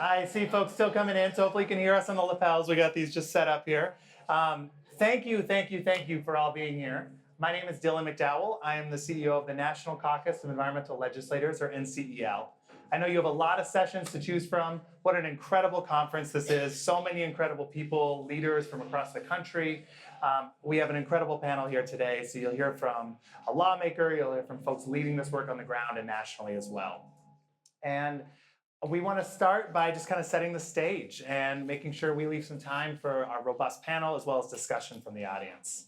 I see folks still coming in, so hopefully you can hear us on the lapels. We got these just set up here. Thank you for all being here. My name is Dylan McDowell. I am the CEO of the National Caucus of Environmental Legislators, or NCEL. I know you have a lot of sessions to choose from. What an incredible conference this is. So many incredible people, leaders from across the country. We have an incredible panel here today. So you'll hear from a lawmaker, you'll hear from folks leading this work on the ground and nationally as well. And we want to start by just kind of setting the stage and making sure we leave some time for our robust panel as well as discussion from the audience.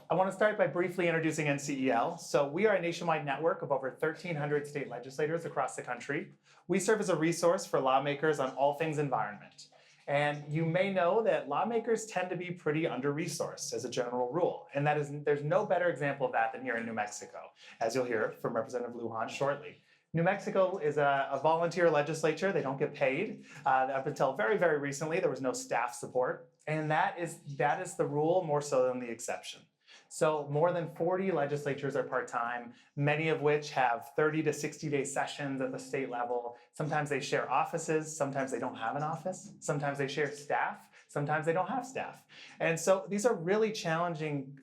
I want to start by briefly introducing NCEL. So we are a nationwide network of over 1,300 state legislators across the country. We serve as a resource for lawmakers on all things environment. And you may know that lawmakers tend to be pretty under-resourced as a general rule. And there's no better example of that than here in New Mexico, as you'll hear from Representative Lujan shortly. New Mexico is a volunteer legislature. They don't get paid. Up until very, very recently, there was no staff support. And that is the rule more so than the exception. So more than 40 legislatures are part-time, many of which have 30 to 60-day sessions at the state level. Sometimes they share offices, sometimes they don't have an office, sometimes they share staff, sometimes they don't have staff. And so these are really challenging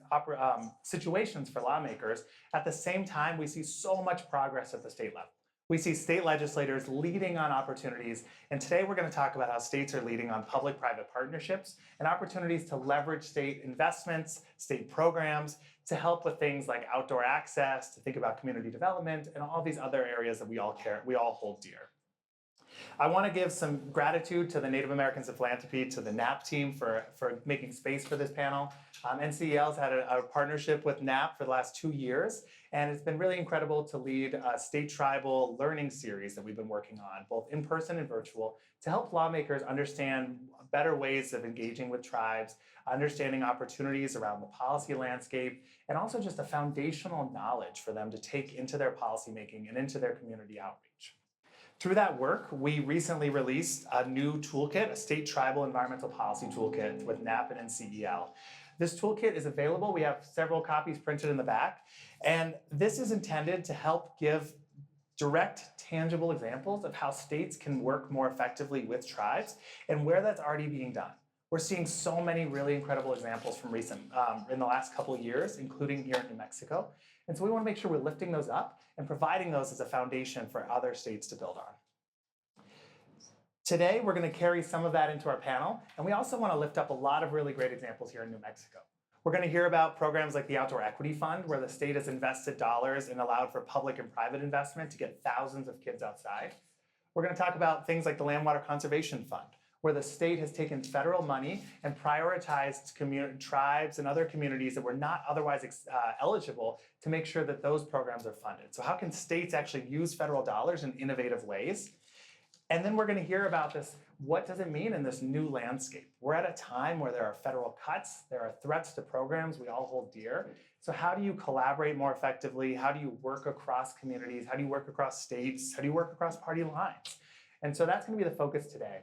situations for lawmakers. At the same time, we see so much progress at the state level. We see state legislators leading on opportunities, and today we're going to talk about how states are leading on public-private partnerships and opportunities to leverage state investments, state programs, to help with things like outdoor access, to think about community development, and all these other areas that we all hold dear. I want to give some gratitude to the Native Americans of Philanthropy, to the NAP team for making space for this panel. NCEL's had a partnership with NAP for the last 2 years, and it's been really incredible to lead a state tribal learning series that we've been working on, both in person and virtual, to help lawmakers understand better ways of engaging with tribes, understanding opportunities around the policy landscape, and also just a foundational knowledge for them to take into their policymaking and into their community outreach. Through that work, we recently released a new toolkit, a state tribal environmental policy toolkit with NAP and NCEL. This toolkit is available. We have several copies printed in the back. And this is intended to help give direct, tangible examples of how states can work more effectively with tribes and where that's already being done. We're seeing so many really incredible examples from in the last couple of years, including here in New Mexico. And so we want to make sure we're lifting those up and providing those as a foundation for other states to build on. Today, we're going to carry some of that into our panel, and we also want to lift up a lot of really great examples here in New Mexico. We're going to hear about programs like the Outdoor Equity Fund, where the state has invested dollars and allowed for public and private investment to get thousands of kids outside. We're going to talk about things like the Land Water Conservation Fund, where the state has taken federal money and prioritized tribes and other communities that were not otherwise eligible to make sure that those programs are funded. So how can states actually use federal dollars in innovative ways? And then we're going to hear about this. What does it mean in this new landscape? We're at a time where there are federal cuts, there are threats to programs we all hold dear. So how do you collaborate more effectively? How do you work across communities? How do you work across states? How do you work across party lines? And so that's going to be the focus today.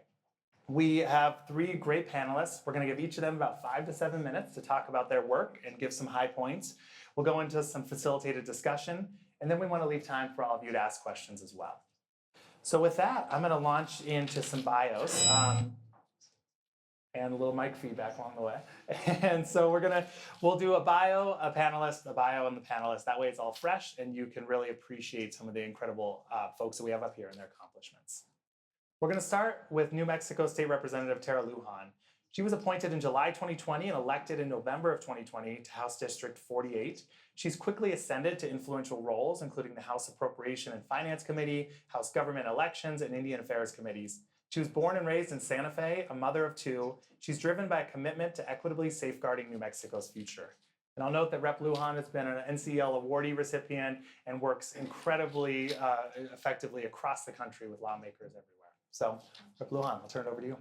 We have 3 great panelists. We're going to give each of them about 5 to 7 minutes to talk about their work and give some high points. We'll go into some facilitated discussion, and then we want to leave time for all of you to ask questions as well. So with that, I'm going to launch into some bios and a little mic feedback along the way. And so we'll do a bio, a panelist, a bio, and the panelist. That way it's all fresh, and you can really appreciate some of the incredible folks that we have up here and their accomplishments. We're going to start with New Mexico State Representative Tara Lujan. She was appointed in July 2020 and elected in November of 2020 to House District 48. She's quickly ascended to influential roles, including the House Appropriation and Finance Committee, House Government Elections, and Indian Affairs Committees. She was born and raised in Santa Fe, a mother of 2. She's driven by a commitment to equitably safeguarding New Mexico's future. And I'll note that Rep. Lujan has been an NCEL awardee recipient and works incredibly effectively across the country with lawmakers everywhere. So, Rep. Lujan, I'll turn it over to you.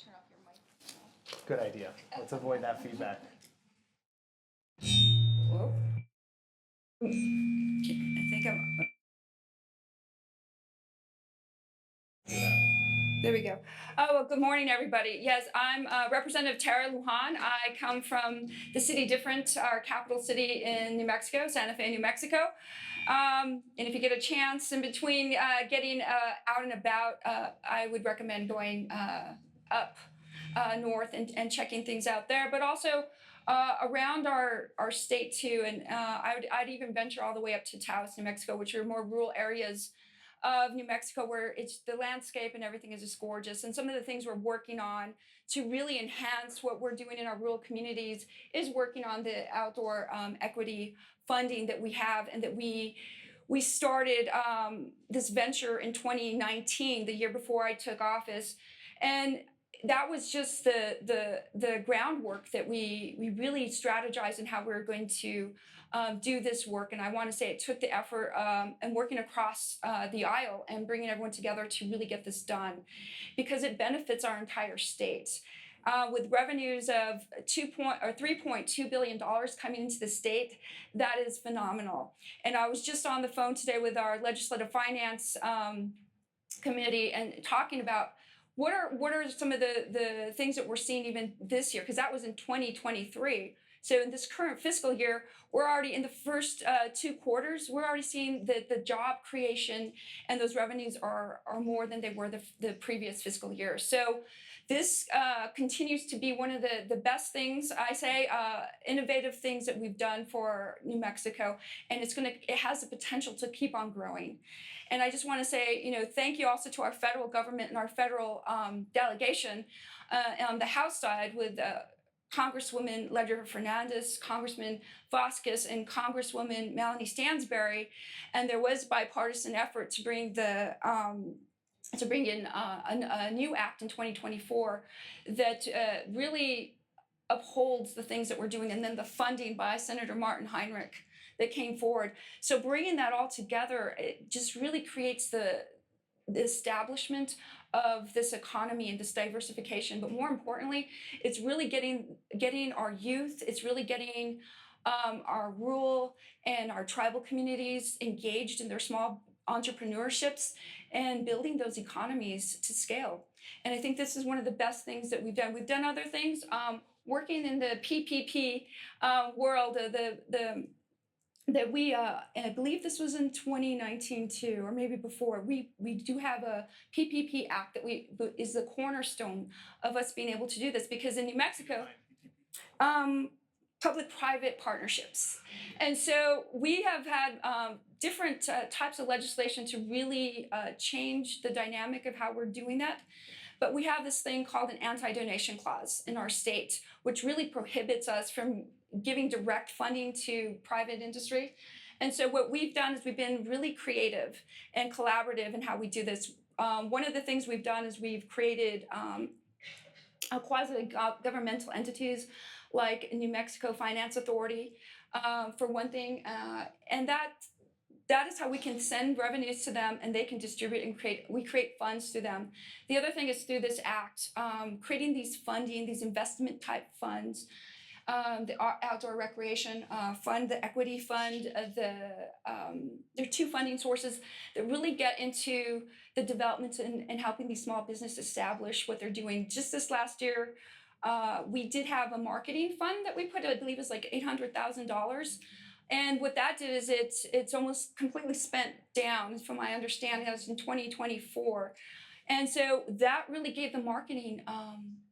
Turn off your mic. Good idea. Let's avoid that feedback. Whoa. I think I'm. There we go. Oh, well, good morning, everybody. Yes, I'm Representative Tara Lujan. I come from the city different, our capital city in New Mexico, Santa Fe, New Mexico. And if you get a chance in between getting out and about, I would recommend going up north and checking things out there, but also around our state too. And I'd even venture all the way up to Taos, New Mexico, which are more rural areas of New Mexico, where it's the landscape and everything is just gorgeous. And some of the things we're working on to really enhance what we're doing in our rural communities is working on the outdoor equity funding that we have, and that we started this venture in 2019, the year before I took office. And that was just the groundwork that we really strategized in how we were going to do this work. And I want to say it took the effort and working across the aisle and bringing everyone together to really get this done, because it benefits our entire state. With revenues of $3.2 billion coming into the state, that is phenomenal. And I was just on the phone today with our legislative finance committee and talking about what are some of the things that we're seeing even this year, because that was in 2023. So in this current fiscal year, we're already in the first 2 quarters, we're already seeing that the job creation and those revenues are more than they were the previous fiscal year. So this continues to be one of the best things, I say, innovative things that we've done for New Mexico, and it has the potential to keep on growing. And I just want to say, thank you also to our federal government and our federal delegation on the House side with Congresswoman Ledger Fernandez, Congressman Vasquez, and Congresswoman Melanie Stansberry. And there was bipartisan effort to bring in a new act in 2024 that really upholds the things that we're doing, and then the funding by Senator Martin Heinrich that came forward. So bringing that all together, it just really creates the establishment of this economy and this diversification. But more importantly, it's really getting our youth, it's really getting our rural and our tribal communities engaged in their small entrepreneurships and building those economies to scale. And I think this is one of the best things that we've done. We've done other things, working in the PPP world, that we, and I believe this was in 2019 too, or maybe before, we do have a PPP Act that is the cornerstone of us being able to do this, because in New Mexico, public-private partnerships. And so we have had different types of legislation to really change the dynamic of how we're doing that. But we have this thing called an anti-donation clause in our state, which really prohibits us from giving direct funding to private industry. And so what we've done is we've been really creative and collaborative in how we do this. One of the things we've done is we've created quasi-governmental entities like New Mexico Finance Authority, for one thing, and that is how we can send revenues to them, and they can distribute and create funds to them. The other thing is through this act, creating these investment type funds, the outdoor recreation fund, the equity fund, there are 2 funding sources that really get into the development and helping these small businesses establish what they're doing. Just this last year, we did have a marketing fund that we put, I believe it was like $800,000. And what that did is it's almost completely spent down, from my understanding. That was in 2024. And so that really gave the marketing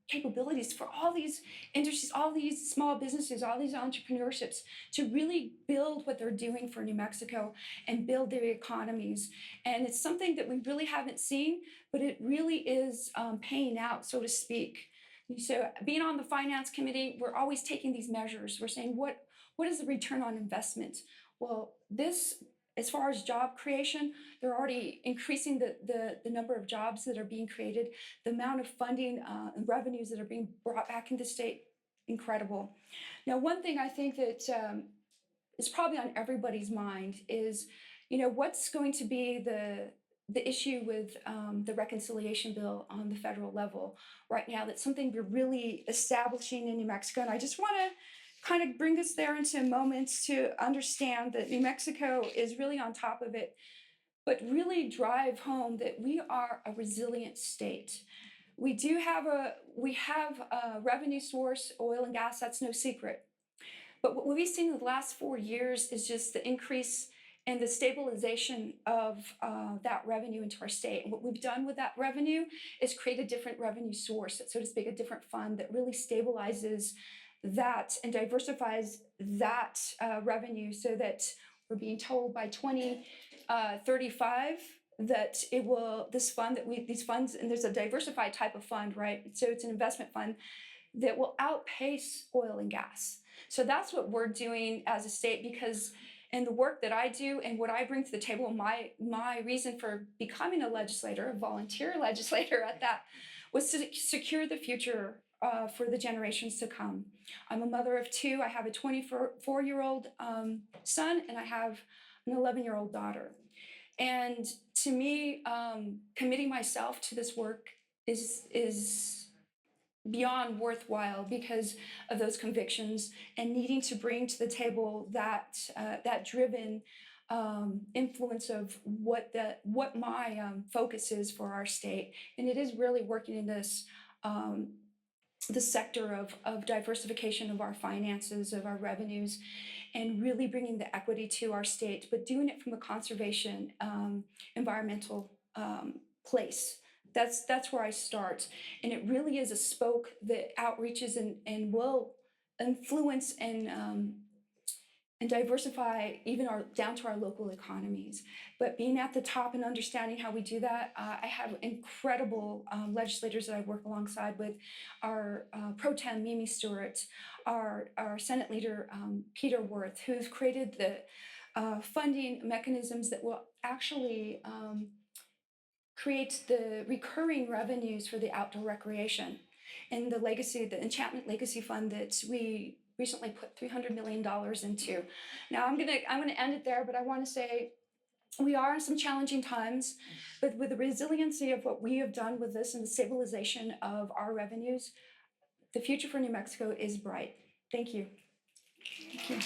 capabilities for all these industries, all these small businesses, all these entrepreneurships to really build what they're doing for New Mexico and build their economies. And it's something that we really haven't seen, but it really is paying out, so to speak. So being on the finance committee, we're always taking these measures. We're saying, what is the return on investment? Well, this, as far as job creation, they're already increasing the number of jobs that are being created, the amount of funding and revenues that are being brought back into the state, incredible. Now, one thing I think that is probably on everybody's mind is, what's going to be the issue with the reconciliation bill on the federal level right now. That's something we're really establishing in New Mexico. And I just want to kind of bring us there into moments to understand that New Mexico is really on top of it, but really drive home that we are a resilient state. We have a revenue source, oil and gas, that's no secret. But what we've seen in the last 4 years is just the increase and the stabilization of that revenue into our state. And what we've done with that revenue is create a different revenue source, so to speak, a different fund that really stabilizes that and diversifies that revenue, so that we're being told by 2035 that it will, this fund that these funds, and there's a diversified type of fund, right? So it's an investment fund that will outpace oil and gas. So that's what we're doing as a state, because in the work that I do and what I bring to the table, my reason for becoming a legislator, a volunteer legislator at that, was to secure the future for the generations to come. I'm a mother of two. I have a 24-year-old son, and I have an 11-year-old daughter. And to me, committing myself to this work is beyond worthwhile because of those convictions and needing to bring to the table that driven influence of what my focus is for our state. And it is really working in this the sector of diversification of our finances, of our revenues, and really bringing the equity to our state, but doing it from a conservation environmental place. That's where I start. And it really is a spoke that outreaches and will influence and diversify even down to our local economies. But being at the top and understanding how we do that, I have incredible legislators that I work alongside with. Our Pro Tem Mimi Stewart, our Senate Leader Peter Worth, who's created the funding mechanisms that will actually create the recurring revenues for the outdoor recreation. And the Enchantment Legacy Fund that we recently put $300 million into. Now I'm gonna end it there, but I want to say we are in some challenging times, but with the resiliency of what we have done with this and the stabilization of our revenues, the future for New Mexico is bright. Thank you. Thank you.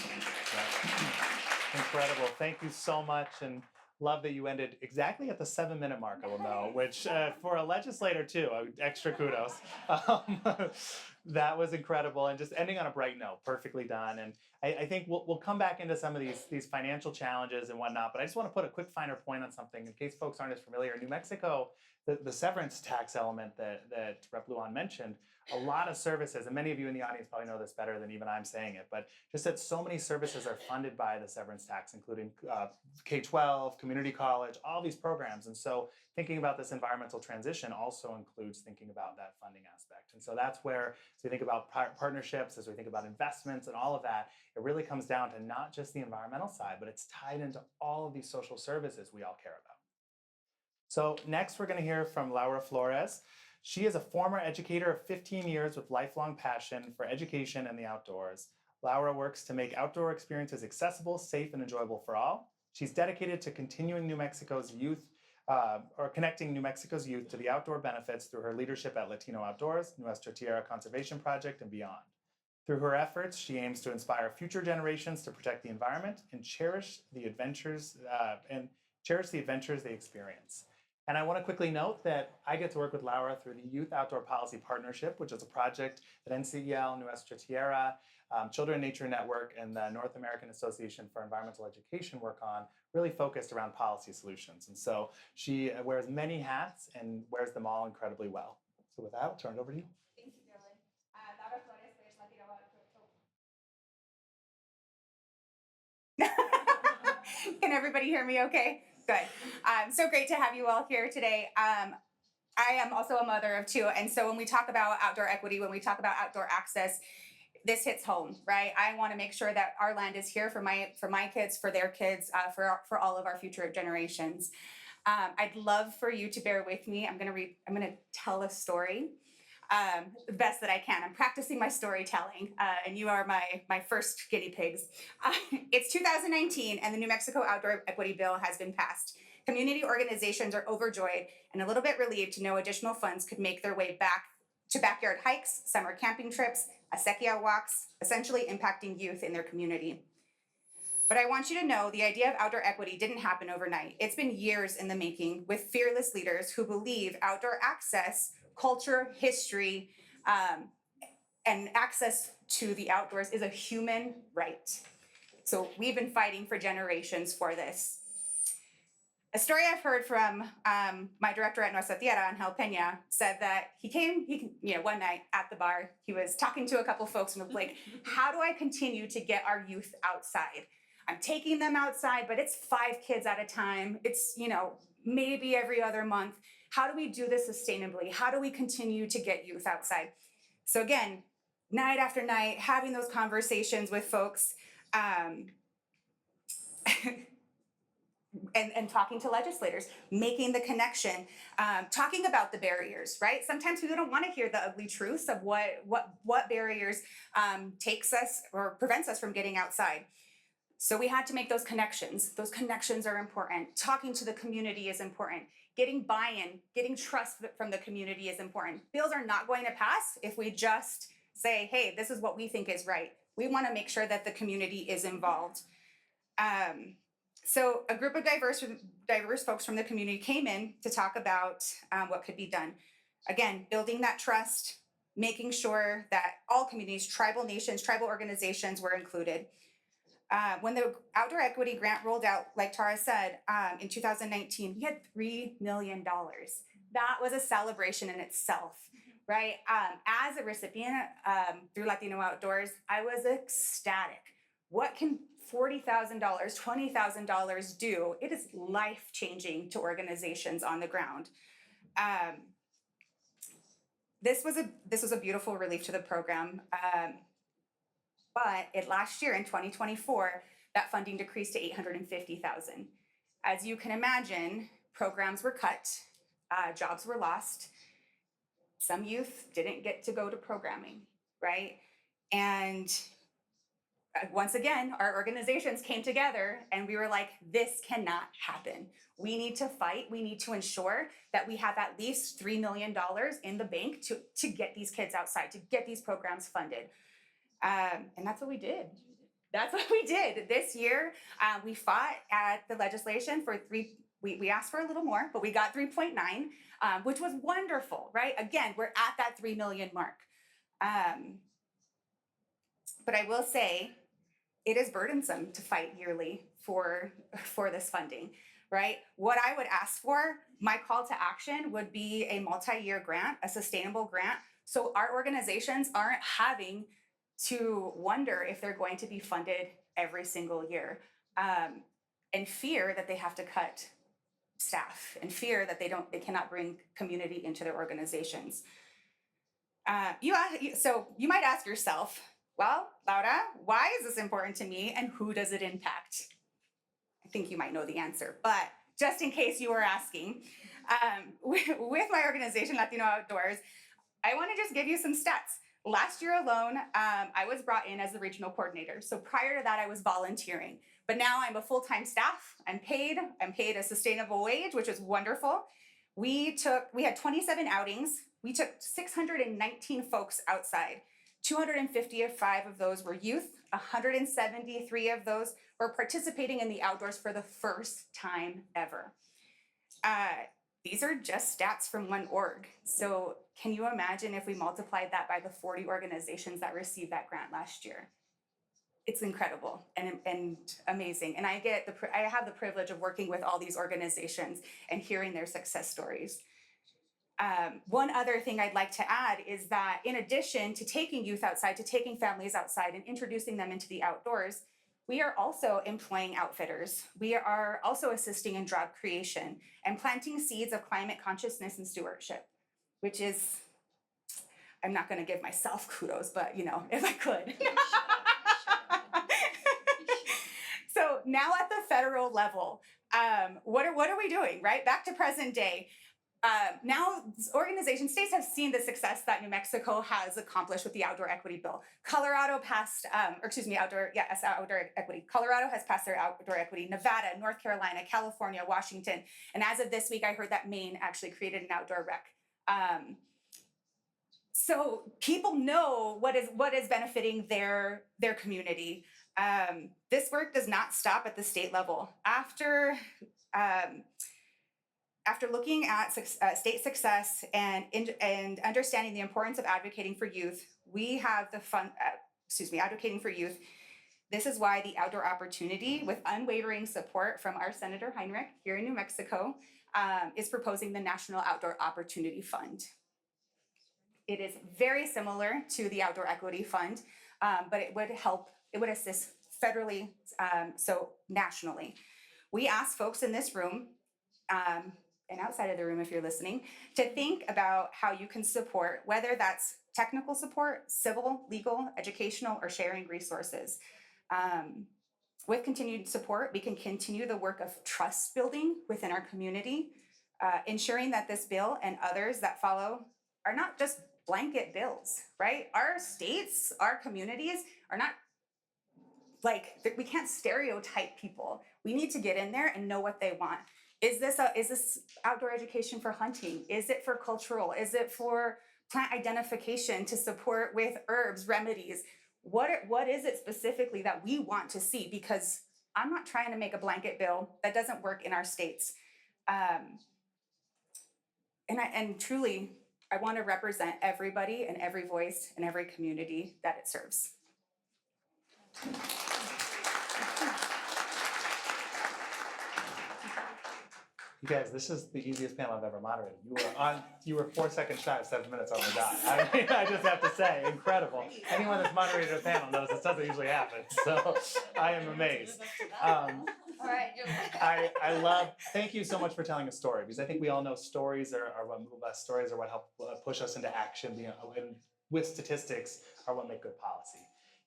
Incredible. Thank you so much. And love that you ended exactly at the 7-minute mark, I will know, which for a legislator too, extra kudos. That was incredible, and just ending on a bright note, perfectly done. And I think we'll come back into some of these financial challenges and whatnot, but I just want to put a quick finer point on something in case folks aren't as familiar. New Mexico, the severance tax element that Rep. Lujan mentioned, a lot of services, and many of you in the audience probably know this better than even I'm saying it, but just that so many services are funded by the severance tax, including K-12, community college, all these programs. And so thinking about this environmental transition also includes thinking about that funding aspect. And so that's where, as we think about partnerships, as we think about investments and all of that, it really comes down to not just the environmental side, but it's tied into all of these social services we all care about. So next we're going to hear from Laura Flores. She is a former educator of 15 years with lifelong passion for education and the outdoors. Laura works to make outdoor experiences accessible, safe, and enjoyable for all. She's dedicated to continuing New Mexico's youth, or connecting New Mexico's youth to the outdoor benefits through her leadership at Latino Outdoors, Nuestra Tierra Conservation Project, and beyond. Through her efforts, she aims to inspire future generations to protect the environment and cherish the adventures they experience. And I want to quickly note that I get to work with Laura through the Youth Outdoor Policy Partnership, which is a project that NCEL, Nuestra Tierra, Children Nature Network, and the North American Association for Environmental Education work on, really focused around policy solutions. And so she wears many hats and wears them all incredibly well. So with that, I'll turn it over to you. Thank you, Dylan. Laura Flores, pues Latino. Can everybody hear me okay? Good. So great to have you all here today. I am also a mother of two, and so when we talk about outdoor equity, when we talk about outdoor access, this hits home, right? I want to make sure that our land is here for my kids, for their kids, for all of our future generations. I'd love for you to bear with me. I'm gonna tell a story the best that I can. I'm practicing my storytelling, and you are my first guinea pigs. It's 2019, and the New Mexico Outdoor Equity Bill has been passed. Community organizations are overjoyed and a little bit relieved to know additional funds could make their way back to backyard hikes, summer camping trips, acequia walks, essentially impacting youth in their community. But I want you to know the idea of outdoor equity didn't happen overnight. It's been years in the making with fearless leaders who believe outdoor access, culture, history, and access to the outdoors is a human right. So we've been fighting for generations for this. A story I've heard from my director at Nuestra Tierra, Angel Peña, said that he came, one night at the bar, he was talking to a couple folks and was like, how do I continue to get our youth outside? I'm taking them outside, but it's 5 kids at a time. It's, maybe every other month. How do we do this sustainably? How do we continue to get youth outside? So again, night after night, having those conversations with folks, and talking to legislators, making the connection, talking about the barriers, right? Sometimes people don't want to hear the ugly truths of what barriers takes us or prevents us from getting outside. So we had to make those connections. Those connections are important. Talking to the community is important. Getting buy-in, getting trust from the community is important. Bills are not going to pass if we just say, hey, this is what we think is right. We want to make sure that the community is involved. So a group of diverse folks from the community came in to talk about what could be done. Again, building that trust, making sure that all communities, tribal nations, tribal organizations were included. When the Outdoor Equity Grant rolled out, like Tara said, in 2019, we had $3 million. That was a celebration in itself, right? As a recipient through Latino Outdoors, I was ecstatic. What can $40,000, $20,000 do? It is life-changing to organizations on the ground. This was a beautiful relief to the program. But last year in 2024, that funding decreased to $850,000. As you can imagine, programs were cut, jobs were lost. Some youth didn't get to go to programming, right? And once again, our organizations came together and we were like, this cannot happen. We need to fight. We need to ensure that we have at least $3 million in the bank to get these kids outside, to get these programs funded. And that's what we did. That's what we did. This year, we fought at the legislation for we asked for a little more, but we got 3.9, which was wonderful, right? Again, we're at that 3 million mark. But I will say, it is burdensome to fight yearly for this funding, right? What I would ask for, my call to action would be a multi-year grant, a sustainable grant, so our organizations aren't having to wonder if they're going to be funded every single year, and fear that they have to cut staff, and fear that they cannot bring community into their organizations. So you might ask yourself, well, Laura, why is this important to me and who does it impact? I think you might know the answer, but just in case you were asking, with my organization, Latino Outdoors, I want to just give you some stats. Last year alone, I was brought in as the regional coordinator. So prior to that, I was volunteering. But now I'm a full-time staff. I'm paid a sustainable wage, which is wonderful. We had 27 outings. We took 619 folks outside. 255 of those were youth. 173 of those were participating in the outdoors for the first time ever. These are just stats from one org. So can you imagine if we multiplied that by the 40 organizations that received that grant last year? It's incredible and amazing. And I have the privilege of working with all these organizations and hearing their success stories. One other thing I'd like to add is that in addition to taking youth outside, to taking families outside and introducing them into the outdoors, we are also employing outfitters. We are also assisting in job creation and planting seeds of climate consciousness and stewardship, which is, I'm not gonna give myself kudos, but if I could. So now at the federal level, what are we doing, right? Back to present day. Now, states have seen the success that New Mexico has accomplished with the Outdoor Equity Bill. Colorado passed, outdoor equity. Colorado has passed their outdoor equity. Nevada, North Carolina, California, Washington, and as of this week, I heard that Maine actually created an outdoor rec. So people know what is benefiting their community. This work does not stop at the state level. After looking at state success and understanding the importance of advocating for youth, we have advocating for youth. This is why the outdoor opportunity, with unwavering support from our Senator Heinrich here in New Mexico, is proposing the National Outdoor Opportunity Fund. It is very similar to the Outdoor Equity Fund, but it would assist federally, so nationally. We ask folks in this room, and outside of the room if you're listening, to think about how you can support, whether that's technical support, civil, legal, educational, or sharing resources. With continued support, we can continue the work of trust building within our community, ensuring that this bill and others that follow are not just blanket bills, right? Our states, our communities are not like, we can't stereotype people. We need to get in there and know what they want. Is this outdoor education for hunting? Is it for cultural? Is it for plant identification to support with herbs, remedies? What is it specifically that we want to see? Because I'm not trying to make a blanket bill that doesn't work in our states. And truly, I want to represent everybody and every voice and every community that it serves. You guys, this is the easiest panel I've ever moderated. You were 4 seconds shy of 7 minutes on the dot. I mean, I just have to say, incredible. Anyone that's moderated a panel knows this doesn't usually happen. So I am amazed. All right. I love, thank you so much for telling a story, because I think we all know stories are what move us, stories are what help push us into action, and with statistics are what make good policy,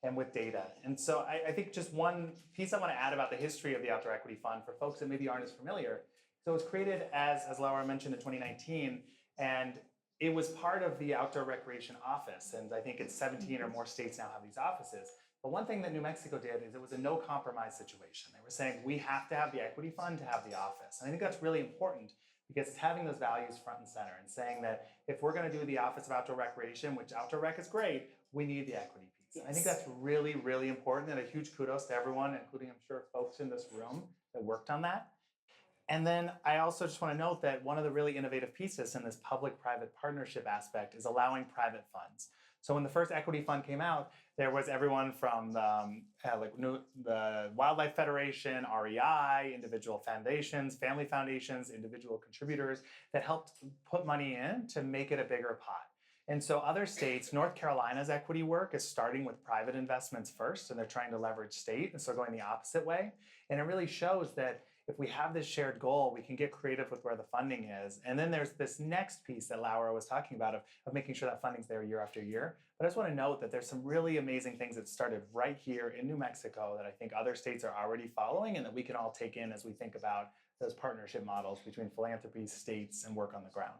and with data. And so I think just one piece I want to add about the history of the Outdoor Equity Fund for folks that maybe aren't as familiar. So it was created as Laura mentioned, in 2019, and it was part of the Outdoor Recreation Office, and I think it's 17 or more states now have these offices. But one thing that New Mexico did is it was a no compromise situation. They were saying, we have to have the equity fund to have the office. And I think that's really important, because it's having those values front and center and saying that if we're going to do the Office of Outdoor Recreation, which Outdoor Rec is great, we need the equity piece. Yes. I think that's really, really important, and a huge kudos to everyone, including I'm sure folks in this room that worked on that. And then I also just want to note that one of the really innovative pieces in this public-private partnership aspect is allowing private funds. So when the first equity fund came out, there was everyone from the Wildlife Federation, REI, individual foundations, family foundations, individual contributors that helped put money in to make it a bigger pot. And so other states, North Carolina's equity work is starting with private investments first, and they're trying to leverage state, and so going the opposite way. And it really shows that if we have this shared goal, we can get creative with where the funding is. And then there's this next piece that Laura was talking about of making sure that funding's there year after year. But I just want to note that there's some really amazing things that started right here in New Mexico that I think other states are already following and that we can all take in as we think about those partnership models between philanthropy, states, and work on the ground.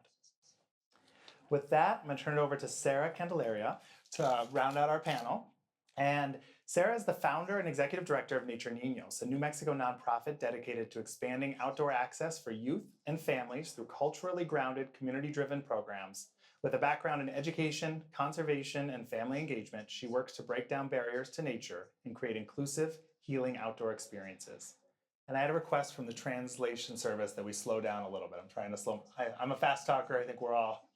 With that, I'm going to turn it over to Sarah Candelaria to round out our panel. And Sarah is the founder and executive director of Nature Niños, a New Mexico nonprofit dedicated to expanding outdoor access for youth and families through culturally grounded, community-driven programs. With a background in education, conservation, and family engagement, she works to break down barriers to nature and create inclusive, healing outdoor experiences. And I had a request from the translation service that we slow down a little bit. I'm trying to slow. I'm a fast talker. I think we're all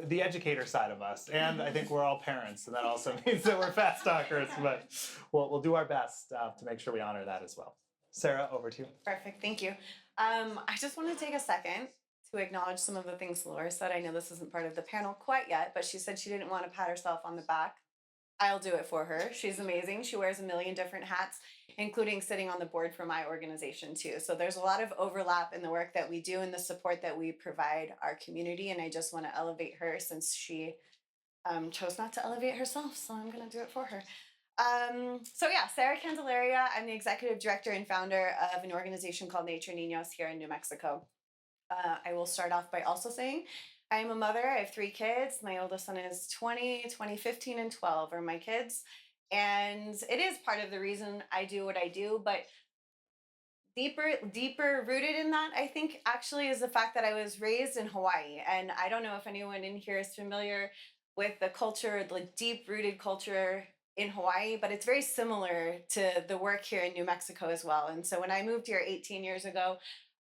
the educator side of us, and I think we're all parents, and that also means that we're fast talkers, but we'll do our best to make sure we honor that as well. Sarah, over to you. Perfect, thank you. I just want to take a second to acknowledge some of the things Laura said. I know this isn't part of the panel quite yet, but she said she didn't want to pat herself on the back. I'll do it for her. She's amazing. She wears a million different hats, including sitting on the board for my organization too. So there's a lot of overlap in the work that we do and the support that we provide our community. And I just want to elevate her since she chose not to elevate herself. So I'm going to do it for her. So yeah, Sarah Candelaria. I'm the executive director and founder of an organization called Nature Niños here in New Mexico. I will start off by also saying I am a mother. I have 3 kids. My oldest son is 20, 15, and 12 are my kids. And it is part of the reason I do what I do, but deeper rooted in that, I think actually is the fact that I was raised in Hawaii. And I don't know if anyone in here is familiar with the culture, the deep rooted culture in Hawaii, but it's very similar to the work here in New Mexico as well. And so when I moved here 18 years ago,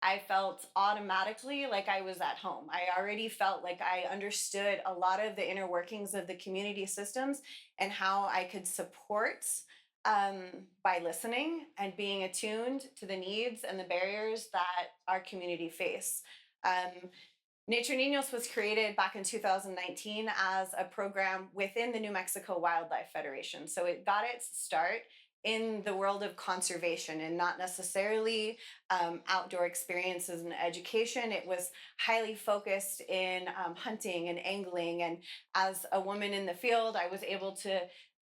I felt automatically like I was at home. I already felt like I understood a lot of the inner workings of the community systems and how I could support by listening and being attuned to the needs and the barriers that our community face. Nature Niños was created back in 2019 as a program within the New Mexico Wildlife Federation. So it got its start in the world of conservation and not necessarily outdoor experiences and education. It was highly focused in hunting and angling. And as a woman in the field, I was able to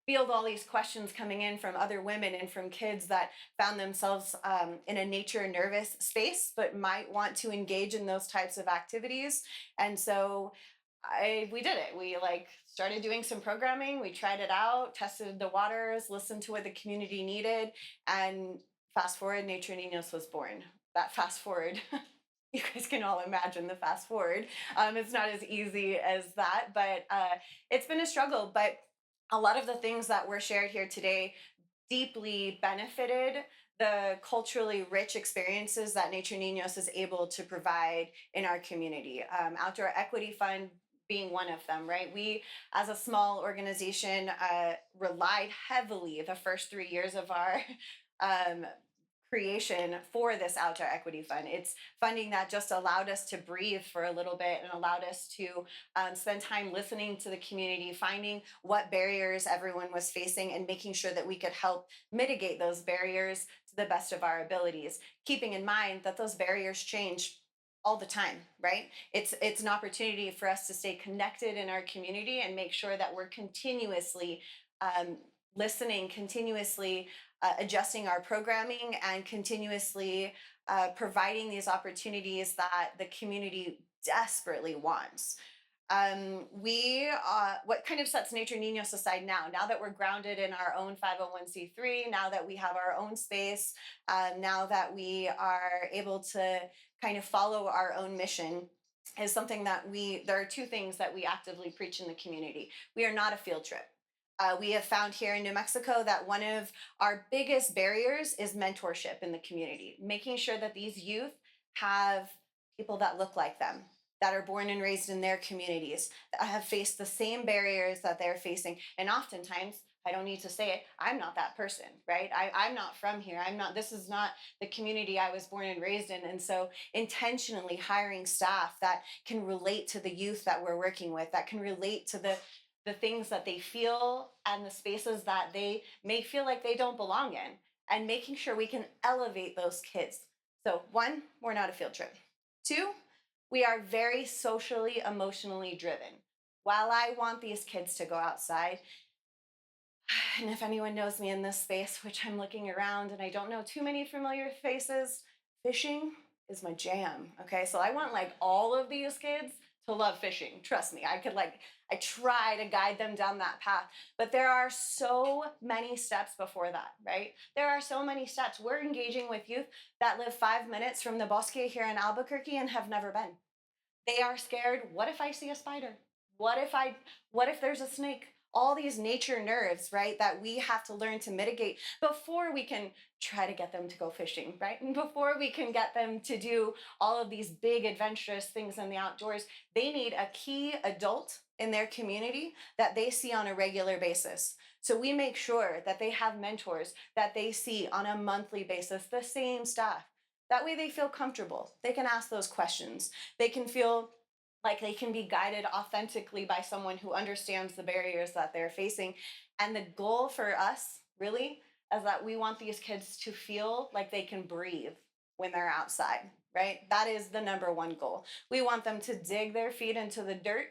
field all these questions coming in from other women and from kids that found themselves in a nature nervous space, but might want to engage in those types of activities. And so we did it. We started doing some programming. We tried it out, tested the waters, listened to what the community needed, and fast forward, Nature Niños was born. That fast forward, you guys can all imagine the fast forward. It's not as easy as that, but it's been a struggle. But a lot of the things that were shared here today deeply benefited the culturally rich experiences that Nature Niños is able to provide in our community. Outdoor Equity Fund being one of them, right? We, as a small organization, relied heavily the first 3 years of our creation for this Outdoor Equity Fund. It's funding that just allowed us to breathe for a little bit and allowed us to spend time listening to the community, finding what barriers everyone was facing and making sure that we could help mitigate those barriers to the best of our abilities, keeping in mind that those barriers change all the time, right? It's an opportunity for us to stay connected in our community and make sure that we're continuously listening, continuously adjusting our programming, and continuously providing these opportunities that the community desperately wants. What kind of sets Nature Niños aside now that we're grounded in our own 501c3, now that we have our own space, now that we are able to kind of follow our own mission, is something that there are two things that we actively preach in the community. We are not a field trip. We have found here in New Mexico that one of our biggest barriers is mentorship in the community, making sure that these youth have people that look like them, that are born and raised in their communities, that have faced the same barriers that they're facing. And oftentimes, I don't need to say it, I'm not that person, right? I'm not from here. This is not the community I was born and raised in. And so intentionally hiring staff that can relate to the youth that we're working with, that can relate to the things that they feel and the spaces that they may feel like they don't belong in, and making sure we can elevate those kids. So 1, we're not a field trip. 2, we are very socially, emotionally driven. While I want these kids to go outside, and if anyone knows me in this space, which I'm looking around and I don't know too many familiar faces, fishing is my jam, okay? So I want all of these kids to love fishing. Trust me, I try to guide them down that path, but there are so many steps before that, right? There are so many steps. We're engaging with youth that live 5 minutes from the bosque here in Albuquerque and have never been. They are scared. What if I see a spider? What if there's a snake? All these nature nerves, right, that we have to learn to mitigate before we can try to get them to go fishing, right? And before we can get them to do all of these big adventurous things in the outdoors, they need a key adult in their community that they see on a regular basis. So we make sure that they have mentors that they see on a monthly basis, the same staff. That way they feel comfortable. They can ask those questions. They can feel like they can be guided authentically by someone who understands the barriers that they're facing. And the goal for us, really, is that we want these kids to feel like they can breathe when they're outside, right? That is the number one goal. We want them to dig their feet into the dirt,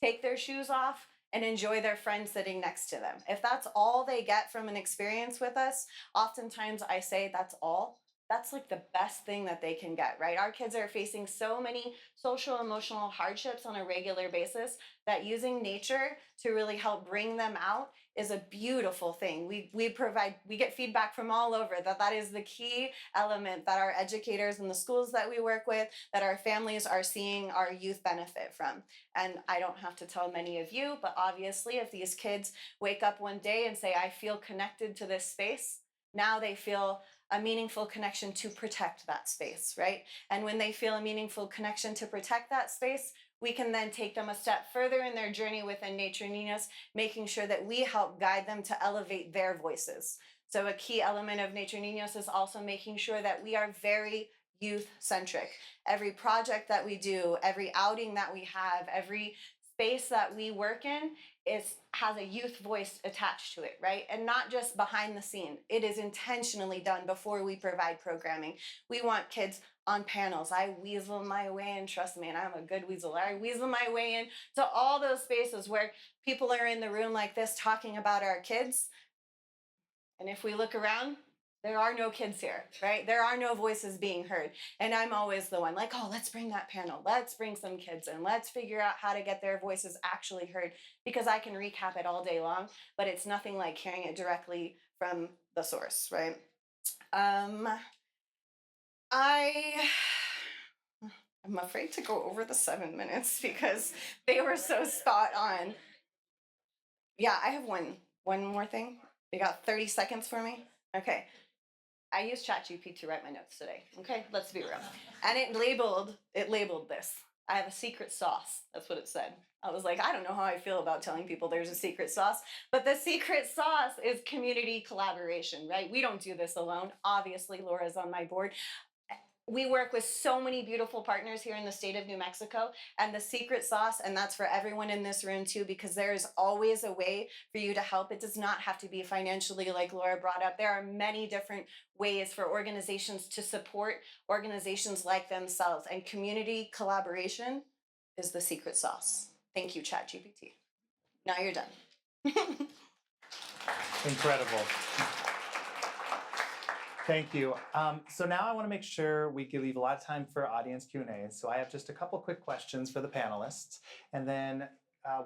take their shoes off, and enjoy their friend sitting next to them. If that's all they get from an experience with us, oftentimes I say that's all. That's the best thing that they can get, right? Our kids are facing so many social, emotional hardships on a regular basis that using nature to really help bring them out is a beautiful thing. We get feedback from all over that is the key element that our educators in the schools that we work with, that our families are seeing our youth benefit from. And I don't have to tell many of you, but obviously if these kids wake up one day and say, I feel connected to this space, now they feel a meaningful connection to protect that space, right? And when they feel a meaningful connection to protect that space, we can then take them a step further in their journey within Nature Niños, making sure that we help guide them to elevate their voices. So a key element of Nature Niños is also making sure that we are very youth centric. Every project that we do, every outing that we have, every space that we work in has a youth voice attached to it, right? And not just behind the scene. It is intentionally done before we provide programming. We want kids on panels. I weasel my way in, trust me, and I'm a good weasel. I weasel my way in to all those spaces where people are in the room like this talking about our kids. And if we look around, there are no kids here, right? There are no voices being heard. And I'm always the one like, oh, let's bring that panel. Let's bring some kids in. Let's figure out how to get their voices actually heard, because I can recap it all day long, but it's nothing like hearing it directly from the source, right? I'm afraid to go over the 7 minutes because they were so spot on. Yeah, I have one more thing. You got 30 seconds for me? Okay. I used ChatGPT to write my notes today. Okay, let's be real. And it labeled this. I have a secret sauce. That's what it said. I was like, I don't know how I feel about telling people there's a secret sauce, but the secret sauce is community collaboration, right? We don't do this alone. Obviously, Laura's on my board. We work with so many beautiful partners here in the state of New Mexico, and the secret sauce, and that's for everyone in this room too, because there is always a way for you to help. It does not have to be financially, like Laura brought up. There are many different ways for organizations to support organizations like themselves, and community collaboration is the secret sauce. Thank you, ChatGPT. Now you're done. Incredible. Thank you. So now I want to make sure we can leave a lot of time for audience Q&A. So I have just a couple quick questions for the panelists, and then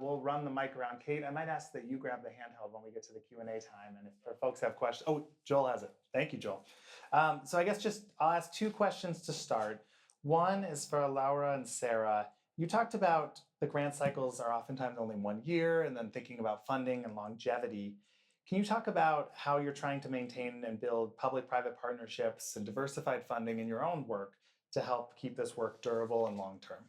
we'll run the mic around. Kate, I might ask that you grab the handheld when we get to the Q&A time, and if folks have questions. Oh, Joel has it. Thank you, Joel. So I guess I'll ask two questions to start. One is for Laura and Sarah. You talked about the grant cycles are oftentimes only 1 year, and then thinking about funding and longevity. Can you talk about how you're trying to maintain and build public-private partnerships and diversified funding in your own work to help keep this work durable and long-term?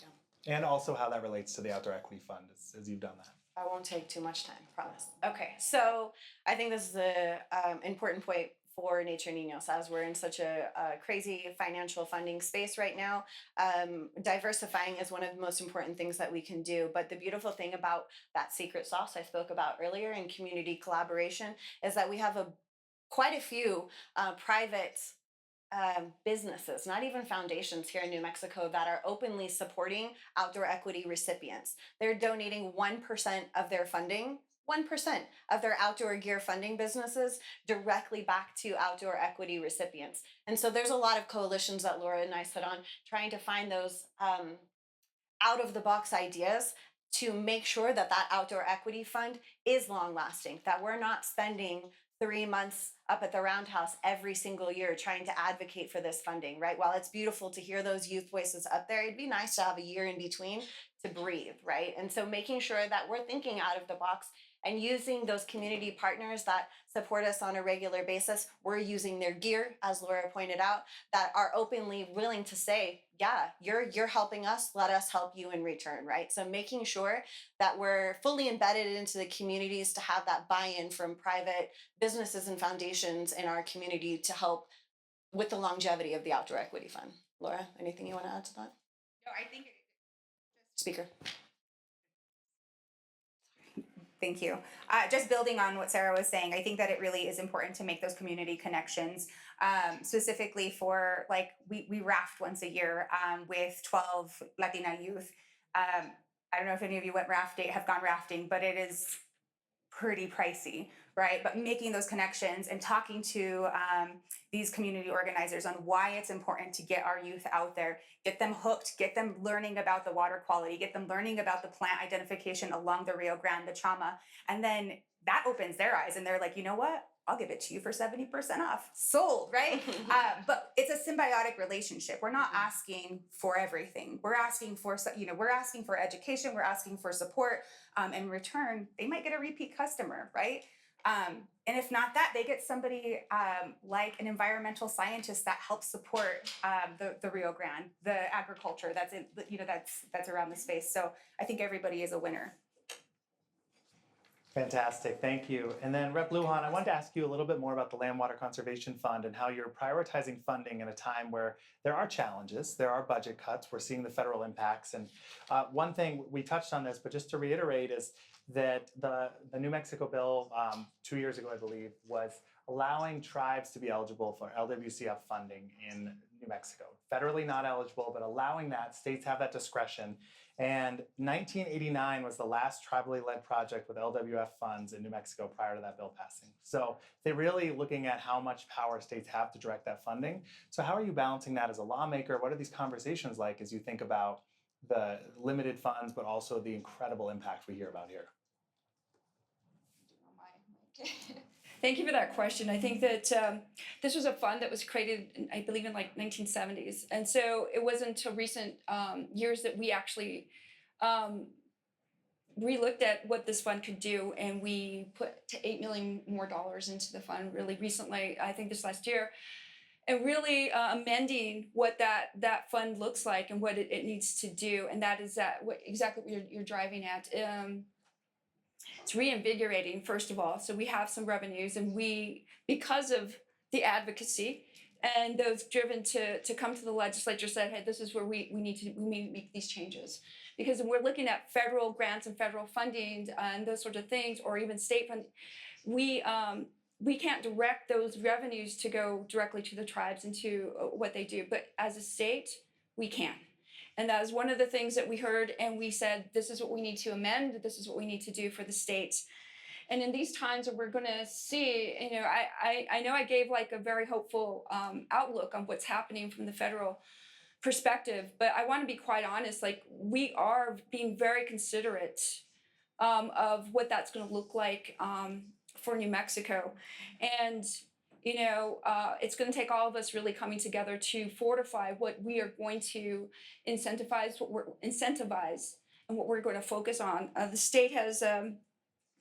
Yeah. And also how that relates to the Outdoor Equity Fund as you've done that. I won't take too much time, promise. Okay, so I think this is an important point for Nature Niños, as we're in such a crazy financial funding space right now. Diversifying is one of the most important things that we can do. But the beautiful thing about that secret sauce I spoke about earlier in community collaboration is that we have quite a few private businesses, not even foundations here in New Mexico, that are openly supporting outdoor equity recipients. They're donating 1% of their funding, 1% of their outdoor gear funding businesses directly back to outdoor equity recipients. And so there's a lot of coalitions that Laura and I sit on trying to find those out of the box ideas to make sure that that outdoor equity fund is long lasting, that we're not spending 3 months up at the Roundhouse every single year trying to advocate for this funding, right? While it's beautiful to hear those youth voices up there, it'd be nice to have a year in between to breathe, right? And so making sure that we're thinking out of the box and using those community partners that support us on a regular basis. We're using their gear, as Laura pointed out, that are openly willing to say, yeah, you're helping us, let us help you in return, right? So making sure that we're fully embedded into the communities to have that buy-in from private businesses and foundations in our community to help with the longevity of the Outdoor Equity Fund. Laura, anything you want to add to that? No, I think Speaker. Thank you. Just building on what Sarah was saying, I think that it really is important to make those community connections, specifically for, like, we raft once a year with 12 Latina youth. I don't know if any of you have gone rafting, but it is pretty pricey, right? But making those connections and talking to these community organizers on why it's important to get our youth out there, get them hooked, get them learning about the water quality, get them learning about the plant identification along the Rio Grande, the Chama, and then that opens their eyes and they're like, you know what? I'll give it to you for 70% off. Sold, right? But it's a symbiotic relationship. We're not asking for everything. We're asking for, we're asking for education. We're asking for support. In return, they might get a repeat customer, right? And if not that, they get somebody like an environmental scientist that helps support the Rio Grande, the agriculture that's that's around the space. So I think everybody is a winner. Fantastic, thank you. And then Rep. Lujan, I wanted to ask you a little bit more about the Land Water Conservation Fund and how you're prioritizing funding in a time where there are challenges, there are budget cuts, we're seeing the federal impacts. And one thing, we touched on this, but just to reiterate, is that the New Mexico bill 2 years ago, I believe, was allowing tribes to be eligible for LWCF funding in New Mexico. Federally not eligible, but allowing that, states have that discretion. And 1989 was the last tribally led project with LWF funds in New Mexico prior to that bill passing. So they're really looking at how much power states have to direct that funding. So how are you balancing that as a lawmaker? What are these conversations like as you think about the limited funds, but also the incredible impact we hear about here? Thank you for that question. I think that this was a fund that was created, I believe, in like 1970s, and so it wasn't until recent years that we actually relooked at what this fund could do, and we put $8 million more into the fund really recently. I think this last year, and really amending what that fund looks like and what it needs to do, and that is exactly what you're driving at. It's reinvigorating, first of all. So we have some revenues, and because of the advocacy and those driven to come to the legislature, said, hey, this is where we need to make these changes. Because when we're looking at federal grants and federal funding and those sorts of things, or even state funding, we can't direct those revenues to go directly to the tribes and to what they do. But as a state, we can. And that was one of the things that we heard, and we said, this is what we need to amend, this is what we need to do for the states. And in these times where we're gonna see, I know I gave like a very hopeful outlook on what's happening from the federal perspective, but I wanna be quite honest, like we are being very considerate of what that's gonna look like for New Mexico. And it's going to take all of us really coming together to fortify what we are going to incentivize, and what we're going to focus on. The state has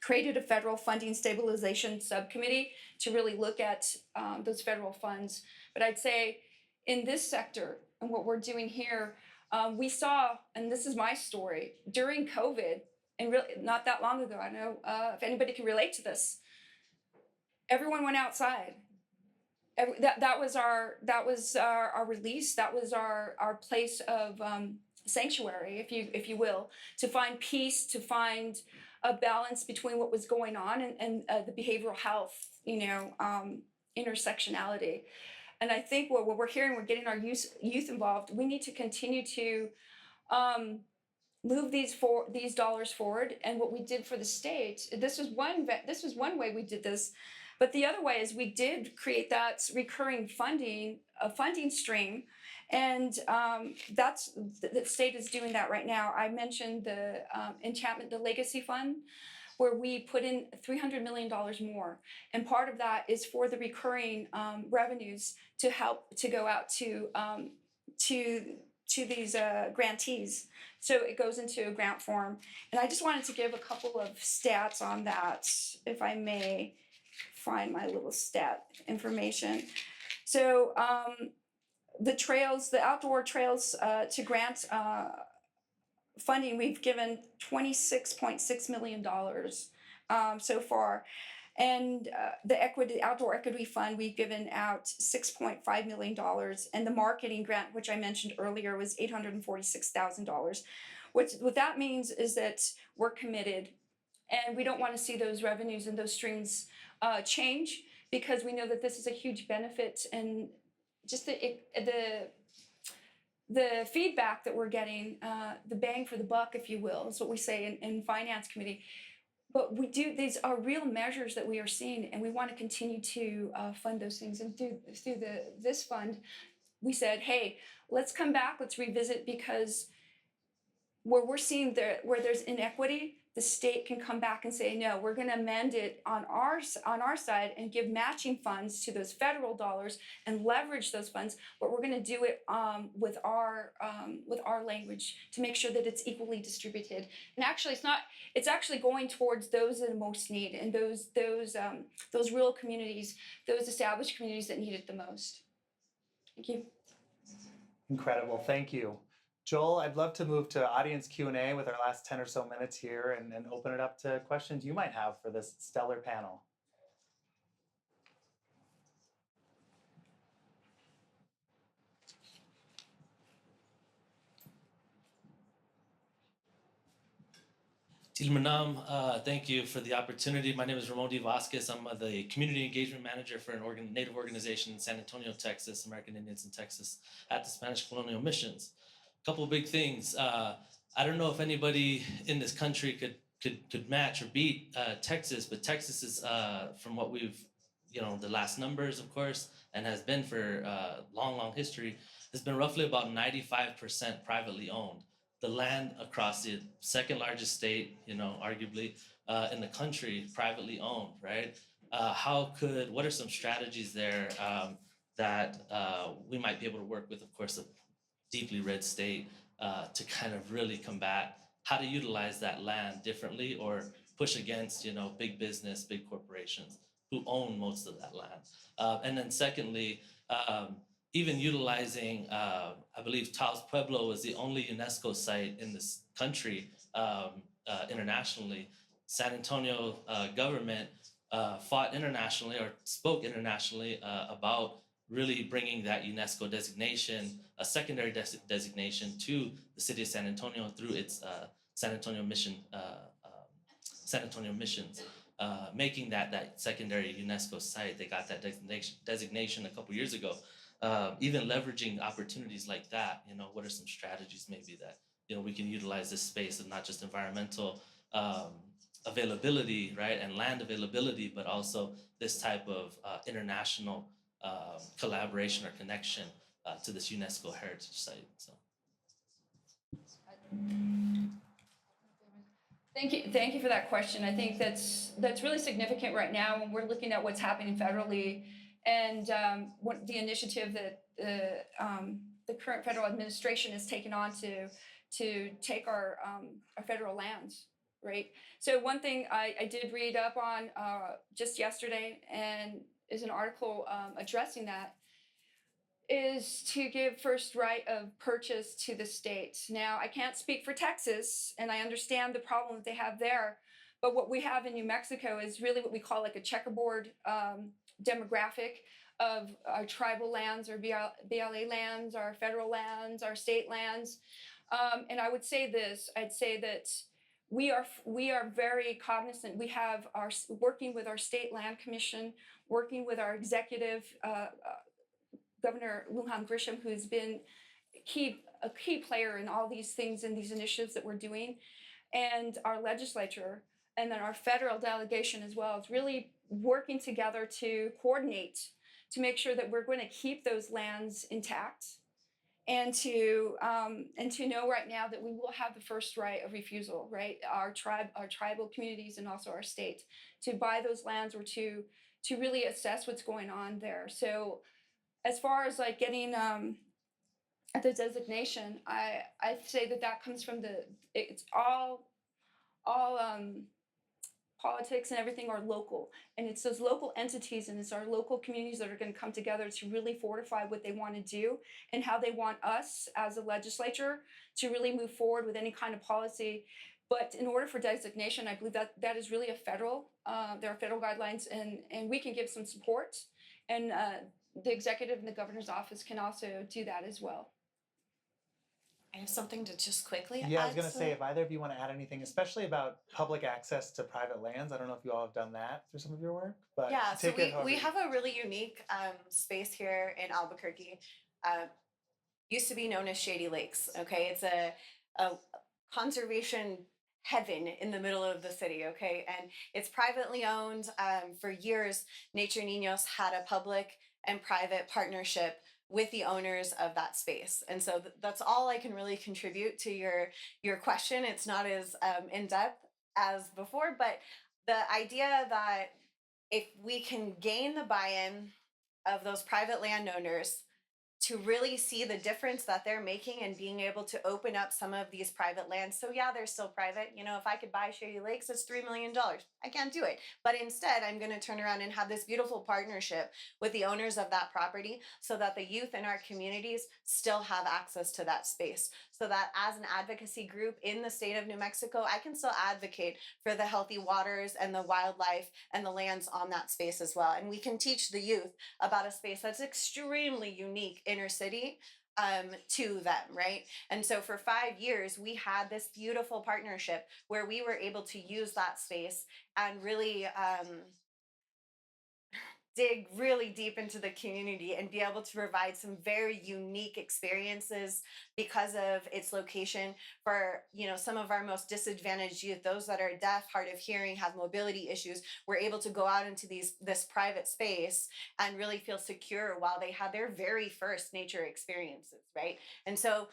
created a federal funding stabilization subcommittee to really look at those federal funds. But I'd say in this sector and what we're doing here, we saw, and this is my story, during COVID, and really not that long ago, I know if anybody can relate to this, everyone went outside. That was our release. That was our place of sanctuary, if you will, to find peace, to find a balance between what was going on and the behavioral health, intersectionality. And I think what we're hearing, we're getting our youth involved. We need to continue to move these dollars forward. And what we did for the state, this was one way we did this. But the other way is we did create that recurring funding stream, and the state is doing that right now. I mentioned the enchantment, the legacy fund, where we put in $300 million more, and part of that is for the recurring revenues to help to go out to these grantees. So it goes into a grant form, and I just wanted to give a couple of stats on that, if I may find my little stat information. So the outdoor trails to grant funding, we've given $26.6 million so far. And the outdoor equity fund, we've given out $6.5 million. And the marketing grant, which I mentioned earlier, was $846,000. What that means is that we're committed, and we don't want to see those revenues and those streams change, because we know that this is a huge benefit, and just the feedback that we're getting, the bang for the buck, if you will, is what we say in finance committee. But these are real measures that we are seeing, and we want to continue to fund those things. And through this fund, we said, hey, let's come back, let's revisit, because where we're seeing where there's inequity, the state can come back and say, no, we're going to amend it on our side and give matching funds to those federal dollars and leverage those funds. But we're going to do it with our language to make sure that it's equally distributed. And actually, it's actually going towards those that most need, and those rural communities, those established communities that need it the most. Thank you. Incredible, thank you. Joel, I'd love to move to audience Q&A with our last 10 or so minutes here and open it up to questions you might have for this stellar panel. Manam, thank you for the opportunity. My name is Ramon D. Vasquez. I'm the Community Engagement Manager for an Native organization in San Antonio, Texas, American Indians in Texas, at the Spanish Colonial Missions. A couple of big things. I don't know if anybody in this country could match or beat Texas, but Texas is, from what we've, the last numbers, of course, and has been for long history, has been roughly about 95% privately owned. The land across the second largest state, arguably in the country, privately owned, right? What are some strategies there that we might be able to work with, of course, a deeply red state to kind of really combat how to utilize that land differently or push against, big business, big corporations who own most of that land. And then secondly, even utilizing, I believe Taos Pueblo is the only UNESCO site in this country internationally. San Antonio government fought internationally or spoke internationally about really bringing that UNESCO designation, a secondary designation to the city of San Antonio through its San Antonio missions, making that secondary UNESCO site. They got that designation a couple years ago. Even leveraging opportunities like that, what are some strategies maybe that we can utilize this space of not just environmental availability, right, and land availability, but also this type of international collaboration or connection to this UNESCO heritage site. So. Thank you for that question. I think that's really significant right now when we're looking at what's happening federally. And what the initiative that the current federal administration has taken on to take our federal lands, right? So one thing I did read up on just yesterday, and is an article addressing that, is to give first right of purchase to the state. Now, I can't speak for Texas, and I understand the problem that they have there, but what we have in New Mexico is really what we call like a checkerboard demographic of our tribal lands, or BLA lands, our federal lands, our state lands. And I would say this, I'd say that we are very cognizant. We have our working with our state land commission, working with our executive, Governor Lujan Grisham, who's been a key player in all these things and these initiatives that we're doing, and our legislature, and then our federal delegation as well. It's really working together to coordinate to make sure that we're going to keep those lands intact, and to know right now that we will have the first right of refusal, right? Our tribal communities, and also our state, to buy those lands or to really assess what's going on there. So as far as like getting the designation, I say that comes from it's all politics and everything are local, and it's those local entities and it's our local communities that are going to come together to really fortify what they want to do and how they want us as a legislature to really move forward with any kind of policy. But in order for designation, I believe that is really there are federal guidelines, and we can give some support, and the executive and the governor's office can also do that as well. I have something to just quickly Yeah, I was add going to to- say, if either of you want to add anything, especially about public access to private lands. I don't know if you all have done that through some of your work, but Yeah, so take it however we you- have a really unique space here in Albuquerque. Used to be known as Shady Lakes. Okay, it's a conservation heaven in the middle of the city. Okay, and it's privately owned. For years, Nature Niños had a public and private partnership with the owners of that space. And so that's all I can really contribute to your question. It's not as in depth as before, but the idea that if we can gain the buy-in of those private landowners to really see the difference that they're making and being able to open up some of these private lands. So yeah, they're still private. You know, if I could buy Shady Lakes, it's $3 million. I can't do it. But instead, I'm going to turn around and have this beautiful partnership with the owners of that property so that the youth in our communities still have access to that space. So that as an advocacy group in the state of New Mexico, I can still advocate for the healthy waters and the wildlife and the lands on that space as well. And we can teach the youth about a space that's extremely unique inner city to them, right? And so for 5 years, we had this beautiful partnership where we were able to use that space and really dig really deep into the community and be able to provide some very unique experiences because of its location for, you know, some of our most disadvantaged youth, those that are deaf, hard of hearing, have mobility issues. We're able to go out into this private space and really feel secure while they have their very first nature experiences, right? And so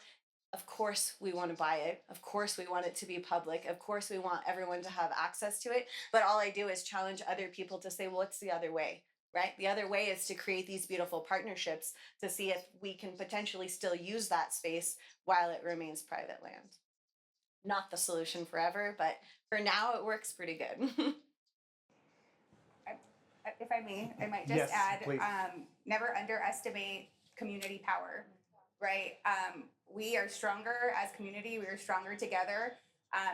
of course we want to buy it. Of course we want it to be public. Of course we want everyone to have access to it. But all I do is challenge other people to say, well, what's the other way? Right? The other way is to create these beautiful partnerships to see if we can potentially still use that space while it remains private land. Not the solution forever, but for now it works pretty good. If I may, I might just Yes, add, please. never underestimate community power, right? We are stronger as community, we are stronger together.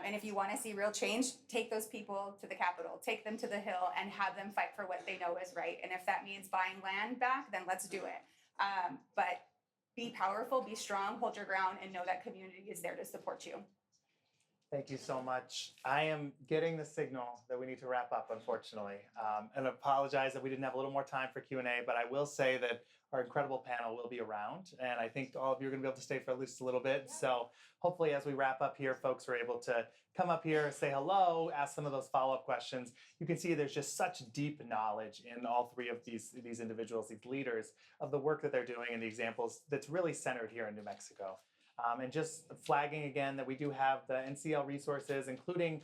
And if you want to see real change, take those people to the Capitol, take them to the Hill and have them fight for what they know is right. And if that means buying land back, then let's do it. But be powerful, be strong, hold your ground, and know that community is there to support you. Thank you so much. I am getting the signal that we need to wrap up, unfortunately, and apologize that we didn't have a little more time for Q&A, but I will say that our incredible panel will be around, and I think all of you are going to be able to stay for at least a little bit. So hopefully as we wrap up here, folks are able to come up here, say hello, ask some of those follow-up questions. You can see there's just such deep knowledge in all three of these individuals, these leaders, of the work that they're doing and the examples that's really centered here in New Mexico. And just flagging again that we do have the NCL resources, including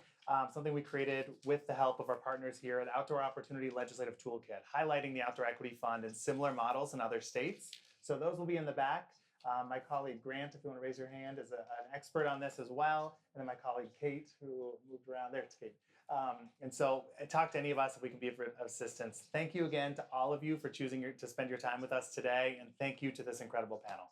something we created with the help of our partners here at Outdoor Opportunity Legislative Toolkit, highlighting the Outdoor Equity Fund and similar models in other states. So those will be in the back. My colleague Grant, if you want to raise your hand, is an expert on this as well. And then my colleague Kate, who moved around. There, it's Kate. And so talk to any of us if we can be of assistance. Thank you again to all of you for choosing to spend your time with us today. And thank you to this incredible panel.